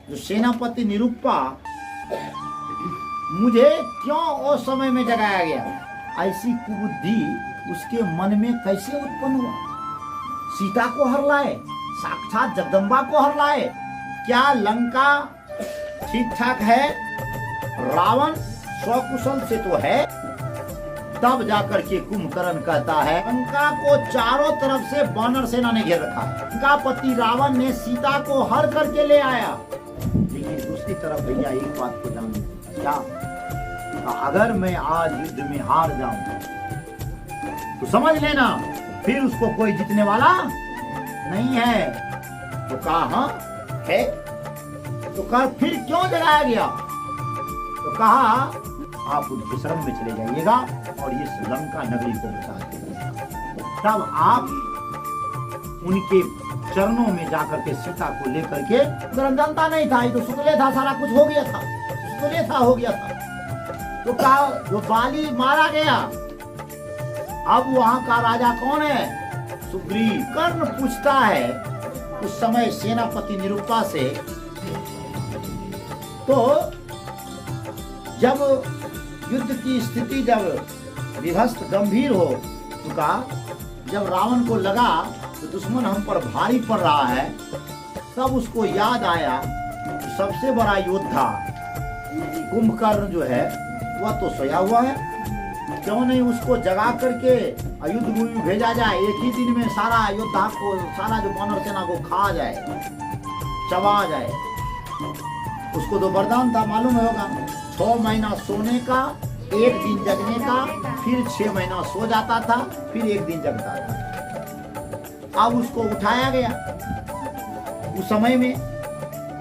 जो सेनापति निरुपा मुझे क्यों उस समय में जगाया गया, ऐसी कुबुद्धि उसके मन में कैसे उत्पन्न हुआ। सीता को हर लाए, साक्षात जगदम्बा को हर लाए, क्या लंका ठीक ठाक है, रावण स्वकुशल से तो है। तब जाकर के कुंभकर्ण कहता है लंका को चारों तरफ से वानर सेना ने घेर रखा है, लंका पति रावण ने सीता को हर करके ले आया। लेकिन दूसरी तरफ भैया एक बात को जान, क्या अगर मैं आज युद्ध में हार जाऊं तो समझ लेना फिर उसको कोई जीतने वाला नहीं है। तो कहा हाँ है, तो कहा फिर क्यों जगाया गया, तो कहा आप उनके शरण में चले जाइएगा और इस लंका नगरी को बचा दीजिएगा। तब आप उनके चरणों में जाकर के सीता को लेकर के, जानता नहीं था, ये तो सुतले था, सारा कुछ हो गया था, सुतले था, हो गया था। तो कहा वो बाली मारा गया, अब वहां का राजा कौन है, सुग्रीव। कर्ण पूछता है उस समय सेनापति निरुपा से, तो जब युद्ध की स्थिति जब विभस्त गंभीर हो चुका, जब रावण को लगा तो दुश्मन हम पर भारी पड़ रहा है, तब उसको याद आया कि सबसे बड़ा योद्धा कुंभकर्ण जो है वह तो सोया हुआ है, क्यों नहीं उसको जगा करके युद्ध भूमि में भेजा जाए, एक ही दिन में सारा योद्धा को, सारा जो वानर सेना को खा जाए, चबा जाए। उसको तो वरदान था, मालूम होगा, 6 महीना सोने का, 1 दिन जगने का, फिर 6 महीना सो जाता था, फिर 1 दिन जगता था। अब उसको उठाया गया, उस समय में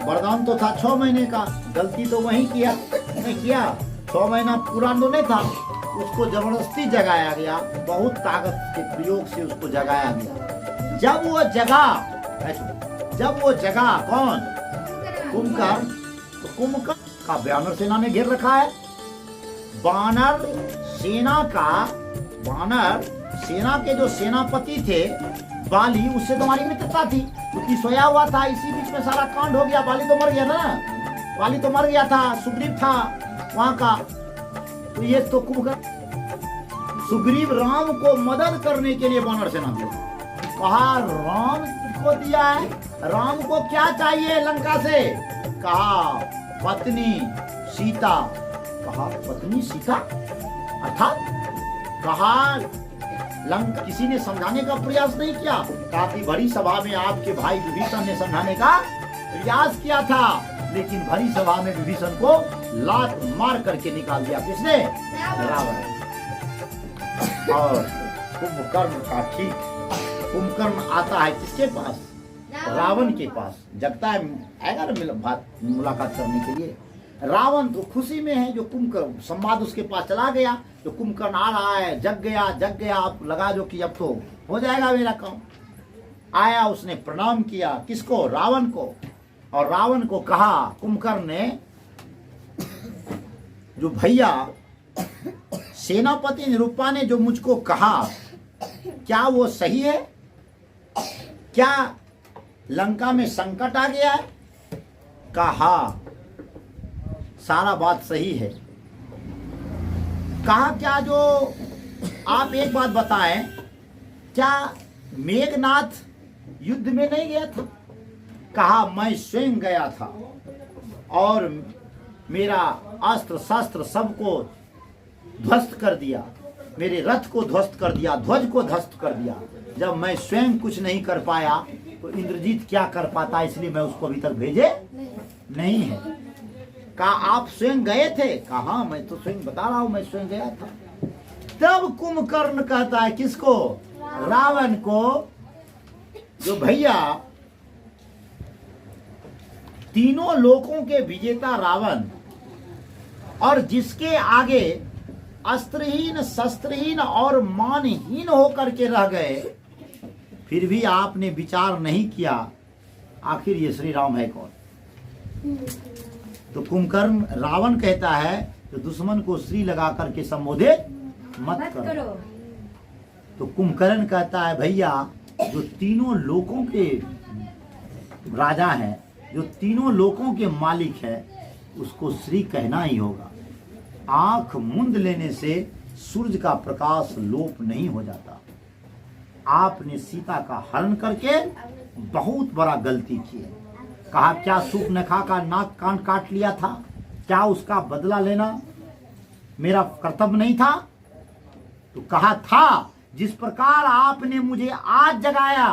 वरदान तो था 6 महीने का, गलती तो वही किया, नहीं किया, 6 महीना पूरा तो नहीं था, उसको जबरदस्ती जगाया गया, बहुत ताकत के प्रयोग से उसको जगाया गया। जब वो जगा कौन, कुंभकर्ण, तो कुंभकर्ण का वानर सेना ने घेर रखा है। वानर सेना के जो सेनापति थे बाली, उससे तुम्हारी मित्रता थी, क्योंकि सोया हुआ था, इसी बीच में सारा कांड हो गया। बाली तो मर गया ना, बाली तो मर गया था, सुग्रीव था वहां का। तो ये तो कुंभकर्ण, सुग्रीव राम को मदद करने के लिए वानर सेना दिया, कहा राम को दिया है, राम को क्या चाहिए लंका से, कहा पत्नी सीता, कहा पत्नी सीता, अर्थात कहा लंका। किसी ने समझाने का प्रयास नहीं किया, काफी बड़ी सभा में आपके भाई विभीषण ने समझाने का प्रयास किया था, लेकिन भरी सभा में विभीषण को लात मार करके निकाल दिया, किसने, रावण। और कुंभकर्ण का ठीक, कुंभकर्ण आता है किसके पास, रावण के पास, जगता है, आएगा ना मुलाकात करने के लिए। रावण तो खुशी में है, जो कुंभकर्ण संवाद उसके पास चला गया, जो कुंभकर्ण आ रहा है, जग गया, आप लगा जो कि अब तो हो जाएगा मेरा काम। आया, उसने प्रणाम किया, किसको, रावण को, और रावण को कहा कुंभकर्ण ने, जो भैया सेनापति निरुपा ने जो मुझको कहा, क्या वो सही है, क्या लंका में संकट आ गया है, कहा सारा बात सही है। कहा क्या, जो आप एक बात बताएं, क्या मेघनाथ युद्ध में नहीं गया था, कहा मैं स्वयं गया था और मेरा अस्त्र शस्त्र सबको ध्वस्त कर दिया, मेरे रथ को ध्वस्त कर दिया, ध्वज को ध्वस्त कर दिया। जब मैं स्वयं कुछ नहीं कर पाया तो इंद्रजीत क्या कर पाता, इसलिए मैं उसको अभी तक भेजे नहीं है। कहा आप स्वयं गए थे, कहा मैं तो स्वयं बता रहा हूं, मैं स्वयं गया था। तब कुंभकर्ण कहता है किसको, रावण को, जो भैया तीनों लोकों के विजेता रावण, और जिसके आगे अस्त्रहीन, शस्त्रहीन और मानहीन होकर के रह गए, फिर भी आपने विचार नहीं किया आखिर ये श्री राम है कौन। तो कुंभकर्ण, रावण कहता है तो दुश्मन को श्री लगा करके संबोधित मत करो। तो कुंभकर्ण कहता है भैया जो तीनों लोकों के राजा हैं, जो तीनों लोकों के मालिक है उसको श्री कहना ही होगा। आंख मूंद लेने से सूरज का प्रकाश लोप नहीं हो जाता। आपने सीता का हरण करके बहुत बड़ा गलती की है। कहा क्या सूर्पनखा का नाक कान काट लिया था, क्या उसका बदला लेना मेरा कर्तव्य नहीं था? तो कहा था जिस प्रकार आपने मुझे आज जगाया,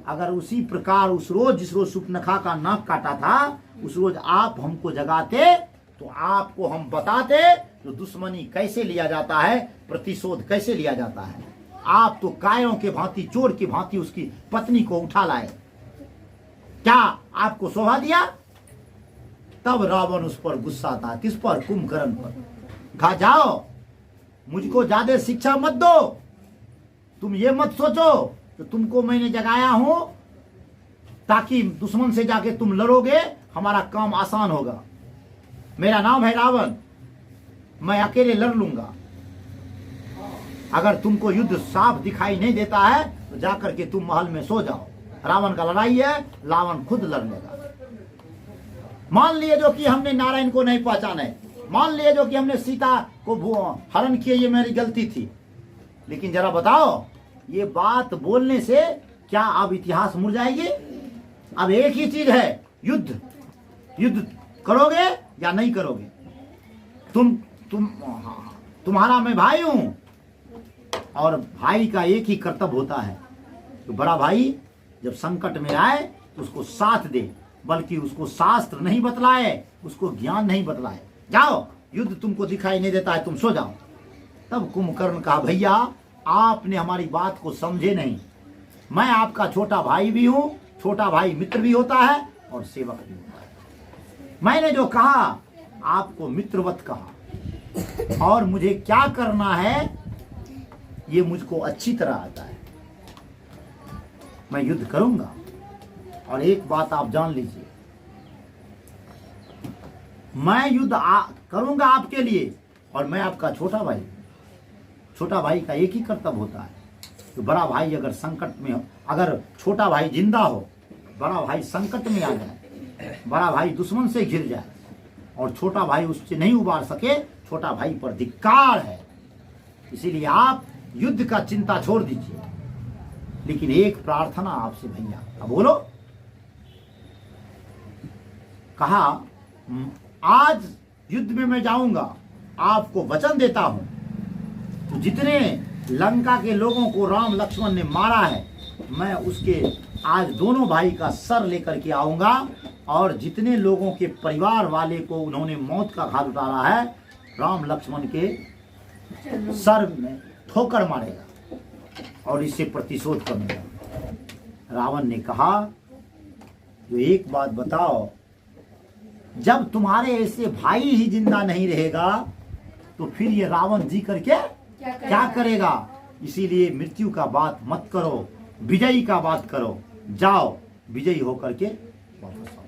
अगर उसी प्रकार उस रोज जिस रोज सूर्पनखा का नाक काटा था उस रोज आप हमको जगाते तो आपको हम बताते तो दुश्मनी कैसे लिया जाता है, प्रतिशोध कैसे लिया जाता है। आप तो कायों के भांति, चोर की भांति उसकी पत्नी को उठा लाए। क्या आपको शोभा दिया? तब रावण उस पर गुस्सा था। किस पर? कुंभकर्ण पर। कहा जाओ मुझको ज्यादा शिक्षा मत दो, तुम ये मत सोचो कि तुमको मैंने जगाया हूं ताकि दुश्मन से जाके तुम लड़ोगे, हमारा काम आसान होगा। मेरा नाम है रावण, मैं अकेले लड़ लूंगा। अगर तुमको युद्ध साफ दिखाई नहीं देता है तो जाकर के तुम महल में सो जाओ। रावण का लड़ाई है, रावण खुद लड़ लेगा। मान लिए जो कि हमने नारायण को नहीं पहचाना है, मान लिए जो कि हमने सीता को हरण किए, ये मेरी गलती थी, लेकिन जरा बताओ ये बात बोलने से क्या अब इतिहास मुड़ जाएगी? अब एक ही चीज है, युद्ध। युद्ध करोगे या नहीं करोगे? तुम्हारा मैं भाई हूं और भाई का एक ही कर्तव्य होता है तो बड़ा भाई जब संकट में आए तो उसको साथ दे, बल्कि उसको शास्त्र नहीं बतलाए, उसको ज्ञान नहीं बतलाए। जाओ युद्ध तुमको दिखाई नहीं देता है, तुम सो जाओ। तब कुंभकर्ण कहा भैया आपने हमारी बात को समझे नहीं, मैं आपका छोटा भाई भी हूं, छोटा भाई मित्र भी होता है और सेवक भी होता है। मैंने जो कहा आपको मित्रवत कहा और मुझे क्या करना है ये मुझको अच्छी तरह आता है। मैं युद्ध करूंगा और एक बात आप जान लीजिए, मैं युद्ध करूंगा आपके लिए और मैं आपका छोटा भाई। छोटा भाई का एक ही कर्तव्य होता है तो बड़ा भाई अगर संकट में हो, अगर छोटा भाई जिंदा हो, बड़ा भाई संकट में आ जाए, बड़ा भाई दुश्मन से घिर जाए और छोटा भाई उससे नहीं उबार सके, छोटा भाई पर धिक्कार है। इसीलिए आप युद्ध का चिंता छोड़ दीजिए। लेकिन एक प्रार्थना आपसे भैया, अब बोलो। कहा आज युद्ध में मैं जाऊंगा, आपको वचन देता हूं तो जितने लंका के लोगों को राम लक्ष्मण ने मारा है मैं उसके आज दोनों भाई का सर लेकर के आऊंगा और जितने लोगों के परिवार वाले को उन्होंने मौत का घात उतारा है राम लक्ष्मण के सर में ठोकर मारेगा और इससे प्रतिशोध करेगा। रावण ने कहा जो एक बात बताओ, जब तुम्हारे ऐसे भाई ही जिंदा नहीं रहेगा तो फिर ये रावण जी करके क्या करेगा? इसीलिए मृत्यु का बात मत करो, विजयी का बात करो। जाओ विजयी होकर के वापस आओ।